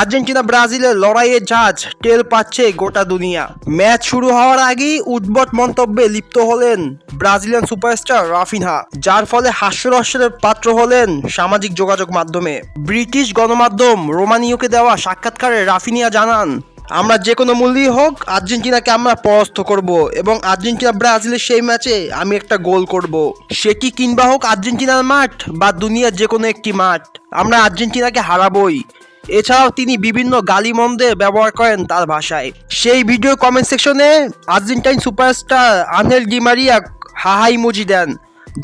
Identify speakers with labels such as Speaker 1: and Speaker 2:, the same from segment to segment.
Speaker 1: Argentina ব্রাজিলের লড়াইয়ের ঝাঁজ টের পাচ্ছে গোটা দুনিয়া। ম্যাচ শুরু হওয়ার আগেই উদ্ভট মন্তব্যে লিপ্ত হলেন ব্রাজিলিয়ান সুপারস্টার রাফিনহা, যার ফলে হাস্যরসের পাত্র হলেন সামাজিক যোগাযোগ মাধ্যমে। ব্রিটিশ গণমাধ্যম রোমানিওকে দেওয়া সাক্ষাৎকারে রাফিনিয়া জানান, আমরা যে কোনো মূল্যেই হোক আর্জেন্টিনাকে আমরা পরাস্ত করব এবং আর্জেন্টিনা ব্রাজিলের সেই ম্যাচে আমি একটা গোল করব। সেটি কিংবা হোক আর্জেন্টিনার মাঠ বা দুনিয়ার যে কোনো একটি মাঠ, আমরা আর্জেন্টিনাকে হারাবই। এছাড়াও তিনি বিভিন্ন গালিমন্দে ব্যবহার করেন তার ভাষায়। সেই ভিডিও কমেন্ট সেকশনে Argentine superstar Angel di Maria haha emoji দেন,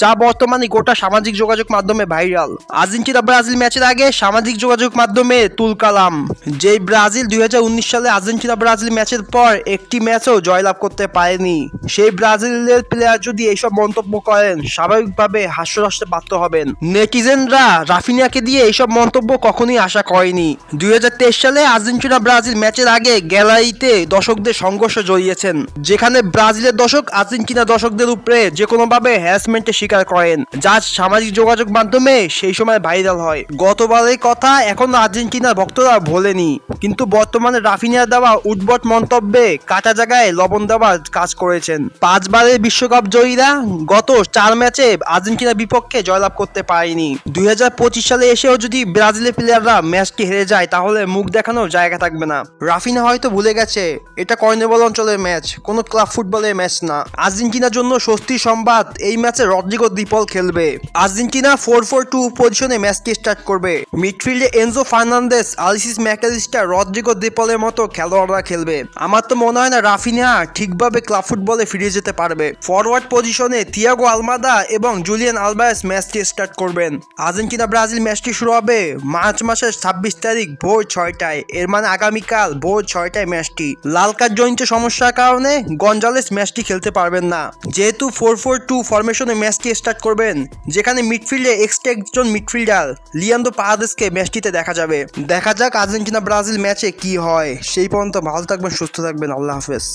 Speaker 1: যা বর্তমানে গোটা সামাজিক যোগাযোগ মাধ্যমে ভাইরাল। আর্জেন্টিনা ব্রাজিল ম্যাচের আগে সামাজিক যোগাযোগ মাধ্যমে তুলকালাম, যেই ব্রাজিল 2019 সালে আর্জেন্টিনা ব্রাজিল ম্যাচের পর একটি ম্যাচও জয়লাভ করতে পারেনি, সেই ব্রাজিলের প্লেয়ার যদি এইসব মন্তব্য করেন স্বাভাবিকভাবে হাস্যরসে পাত্র হবেন। নেটিজেনরা রাফিনিয়াকে দিয়ে এইসব মন্তব্য কখনোই আশা করেনি। 2023 সালে আর্জেন্টিনা ব্রাজিল ম্যাচের আগে গ্যালারিতে দর্শকদের সংঘর্ষ জড়িয়েছেন, যেখানে ব্রাজিলের দর্শক আর্জেন্টিনা দর্শকদের উপরে যে কোনোভাবে হ্যারাসমেন্টের স্বীকার করেন, যা সামাজিক যোগাযোগ মাধ্যমে সেই সময় ভাইরাল হয়। গতবারের কথা এখনো আর্জেন্টিনার ভক্তরা ভোলেনি, কিন্তু বর্তমানে রাফিনিয়ার দেওয়া উদ্ভট মন্তব্যে কাটা জায়গায় লবণ দেওয়ার কাজ করেছেন। 5 বারের বিশ্বকাপ জয়ীরা গত 4 ম্যাচে আর্জেন্টিনার বিপক্ষে জয়লাভ করতে পারেনি। 2025 সালে এসেও যদি ব্রাজিলের প্লেয়াররা ম্যাচটি হেরে যায় তাহলে মুখ দেখানোর জায়গা থাকবে না। রাফিনিয়া হয়তো ভুলে গেছে এটা কর্নেবল অঞ্চলের ম্যাচ, কোনো ক্লাব ফুটবলের ম্যাচ না। আর্জেন্টিনার জন্য স্বস্তির সংবাদ, এই ম্যাচে রদ্রিগো দি পল খেলবে। আর্জেন্টিনা 4-4-2 পজিশনে ম্যাচটি স্টার্ট করবে। মিডফিল্ডে Enzo Fernandez, Alexis Mac Allister, Rodrigo de পলের মতো খেলোয়াড়রা খেলবে। আমার তো মনে হয় না রাফিনিয়া ঠিকভাবে ক্লাব ফুটবলে ফিরে যেতে পারবে। ফরওয়ার্ড পজিশনে থিয়াগো আলমাদা এবং জুলিয়ান আলভারেজ ম্যাচটি স্টার্ট করবেন। আর্জেন্টিনা ব্রাজিল ম্যাচটি শুরু হবে মার্চ মাসের 26 তারিখ ভোর 6টায়, এর মানে আগামীকাল ভোর 6টায় ম্যাচটি। লাল কার্ড জনিত সমস্যার কারণে গঞ্জালেস ম্যাচটি খেলতে পারবেন না। যেহেতু 4-4-2 ফরমেশনে ম্যাচটি স্টার্ট করবেন, যেখানে মিডফিল্ডে এক্সট্রা একজন মিডফিল্ডার লিয়ান্দ্রো পারাদেসকে ম্যাচটিতে দেখা যাবে। দেখা যাক আর্জেন্টিনা ব্রাজিল ম্যাচে কি হয়। সেই পর্যন্ত ভালো থাকবেন, সুস্থ থাকবেন, আল্লাহ হাফেজ।